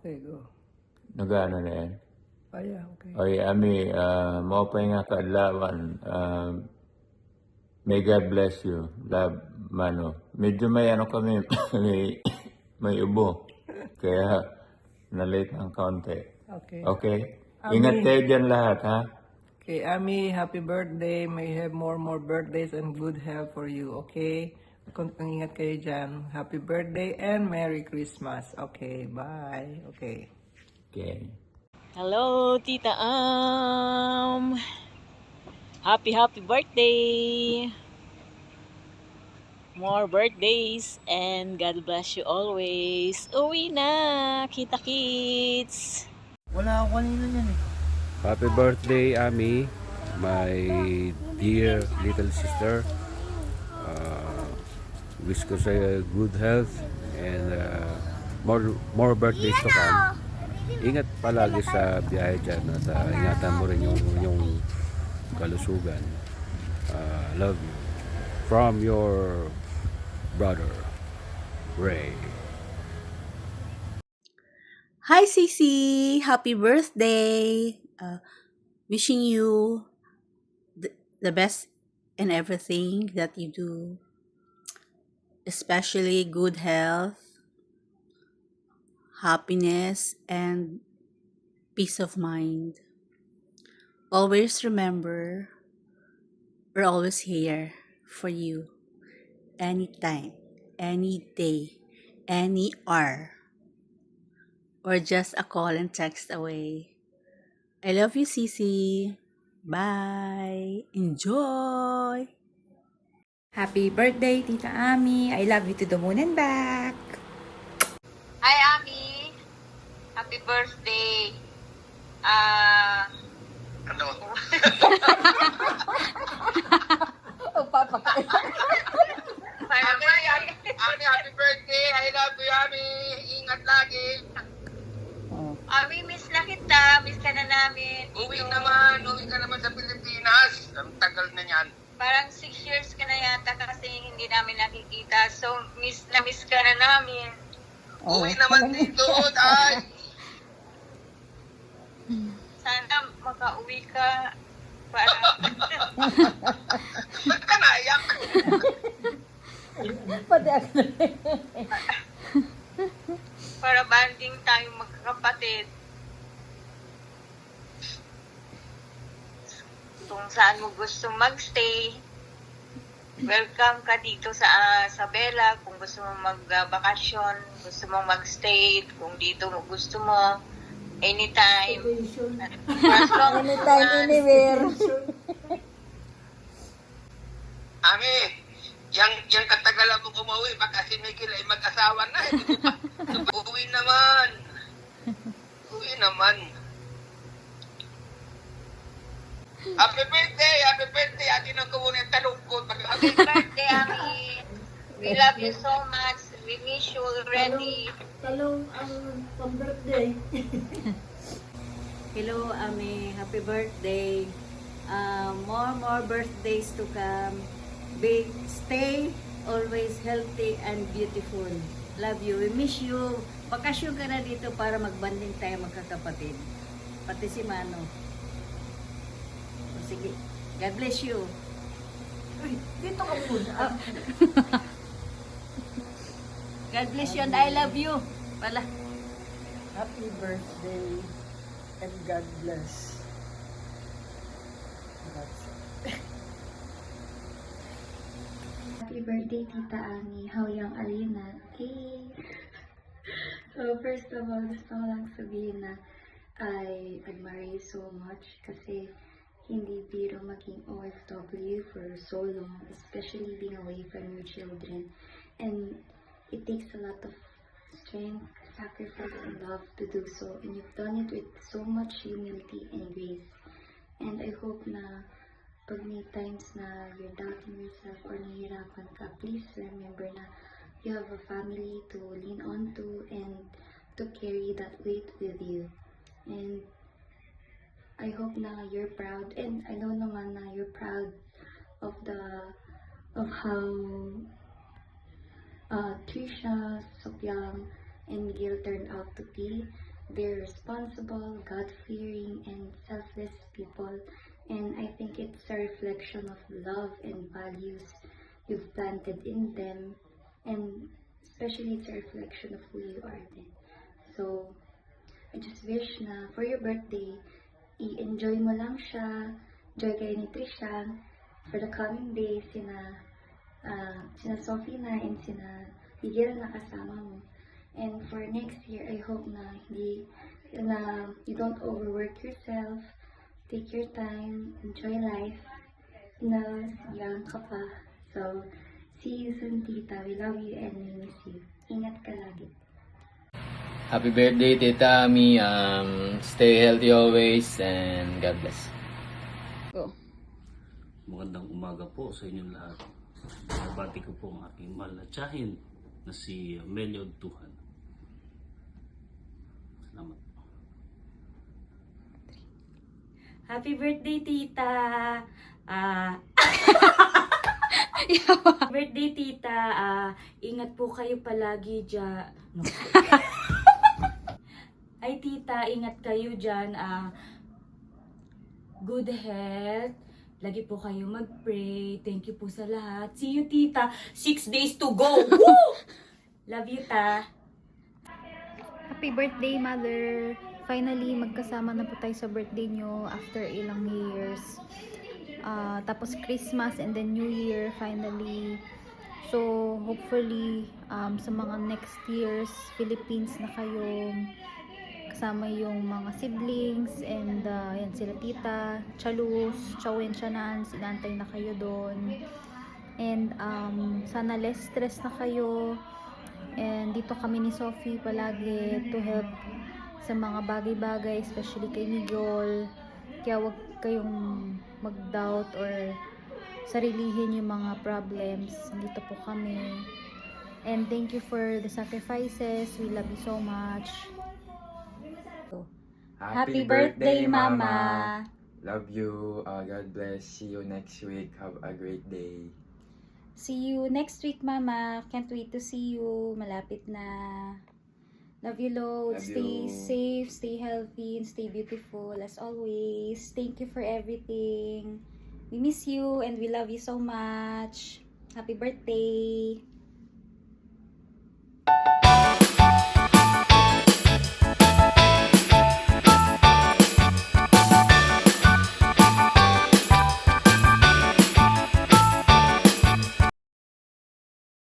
Okay, go. Nagano na yan. Oh, yeah, okay. Oy, Ami, maupay nga kaadlawan. May God bless you. Love, Mano. Medyo may ano kami, may ubo. Kaya, na-late ang kaunti. Okay. Okay? Ami. Ingat kayo dyan lahat, ha? Okay, Ami, happy birthday. May you have more birthdays and good health for you, okay? Kung ingat kayo dyan. Happy birthday and Merry Christmas. Okay, bye. Okay. Okay. Hello, Tita Happy birthday! More birthdays and God bless you always. Uwi na, kita kits! Wala ako kanina yan eh. Happy birthday, Ami, my dear little sister. Wish ko sa good health and more birthdays to come. Ingat palagi sa biyahe dyan at ingatan mo rin yung kalusugan. Love you. From your brother, Ray. Hi, Sisi! Happy birthday! Wishing you the best in everything that you do, especially good health, happiness, and peace of mind. Always remember, we're always here for you, anytime, any day, any hour, or just a call and text away. I love you, Sisi. Bye. Enjoy. Happy birthday, Tita Ami. I love you to the moon and back. Hi, Ami. Happy birthday. Ano? Ami, happy birthday. I love you, Ami. Ingat lagi. Ami, miss na kita. Miss ka na namin. Uwi ka naman sa Pilipinas. Ang tagal na yan. Parang 6 years ka na yata kasi hindi namin nakikita. So, miss ka na namin. Uwi naman dito, ay. Sana makauwi ka para... Ba't ka naiyak? Para banding tayong magkakapatid. Kung saan mo gusto magstay, welcome ka dito sa Bella. Kung gusto mo magbakasyon, gusto mo magstay, kung dito mo gusto mo, anytime. Anytime, anywhere. Ami, yung katagalan mo umuwi, baka si Miguel ay mag-asawa na. Uwi naman. Uwi naman. Happy birthday! Happy birthday! Atin ang kumuna yung talungkot. Happy birthday, Ami. We love you so much. We miss you already. Talong ang pang-birthday. Hello, Ami. Happy birthday. More birthdays to come. Stay always healthy and beautiful. Love you. We miss you. Bakasyon ka na dito para magbanding tayo magkakapatid. Pati si Mano. O, sige. God bless you. Dito ka muna. God bless you and I love you. Pala. Happy birthday and God bless. That's it. Happy birthday, Tita Ami. How young are you na? Hey! So, first of all, gusto ko lang sabihin na I admire you so much kasi hindi biro maging OFW for so long, especially being away from your children. And it takes a lot of strength, sacrifice, and love to do so. And you've done it with so much humility and grace. And I hope na pag may times na you're doubting yourself or nahihirapan ka, please remember na you have a family to lean on to and to carry that weight with you. And I hope na you're proud, and I know naman na you're proud of how Trisha, Sokyang, and Miguel turned out to be. they're responsible, God-fearing, and selfless people. And I think it's a reflection of love and values you've planted in them. And especially it's a reflection of who you are then. So, I just wish na for your birthday, i-enjoy mo lang siya, enjoy kayo ni Trisha for the coming days, sina Sophie na and sina Miguel na kasama mo. And for next year, I hope na you don't overwork yourself, take your time, enjoy life, young ka pa. So, see you soon, tita. We love you and we miss you. Ingat ka lagi. Happy birthday, Tita Ami. Stay healthy always and God bless. Magandang umaga po sa inyong lahat. Nabati ko po ang aking mahal na tiyahin na si Melio Tuhan. Salamat. Happy birthday, tita! Birthday, tita! Ingat po kayo palagi dyan. No. Ay, tita, ingat kayo dyan. Good health. Lagi po kayo mag-pray. Thank you po sa lahat. See you, tita. 6 days to go. Woo! Love you, ta. Happy birthday, Mother! Finally, magkasama na po tayo sa birthday nyo after ilang years. Tapos Christmas and then New Year, finally. So, hopefully, sa mga next years, Philippines na kayo. Kasama yung mga siblings and yan sila tita, Chalus, Chawin, Chanan, sinantay na kayo doon. And sana less stress na kayo. And dito kami ni Sophie palagi to help sa mga bagay-bagay, especially kay Miguel. Kaya wag kayong mag-doubt or sarilihin yung mga problems. Dito po kami. And thank you for the sacrifices. We love you so much. Happy birthday, Mama! Love you. God bless. See you next week. Have a great day. See you next week, Mama. Can't wait to see you. Malapit na. Love you loads. Love Stay you. safe, stay healthy, and stay beautiful as always. Thank you for everything. We miss you and we love you so much. Happy birthday!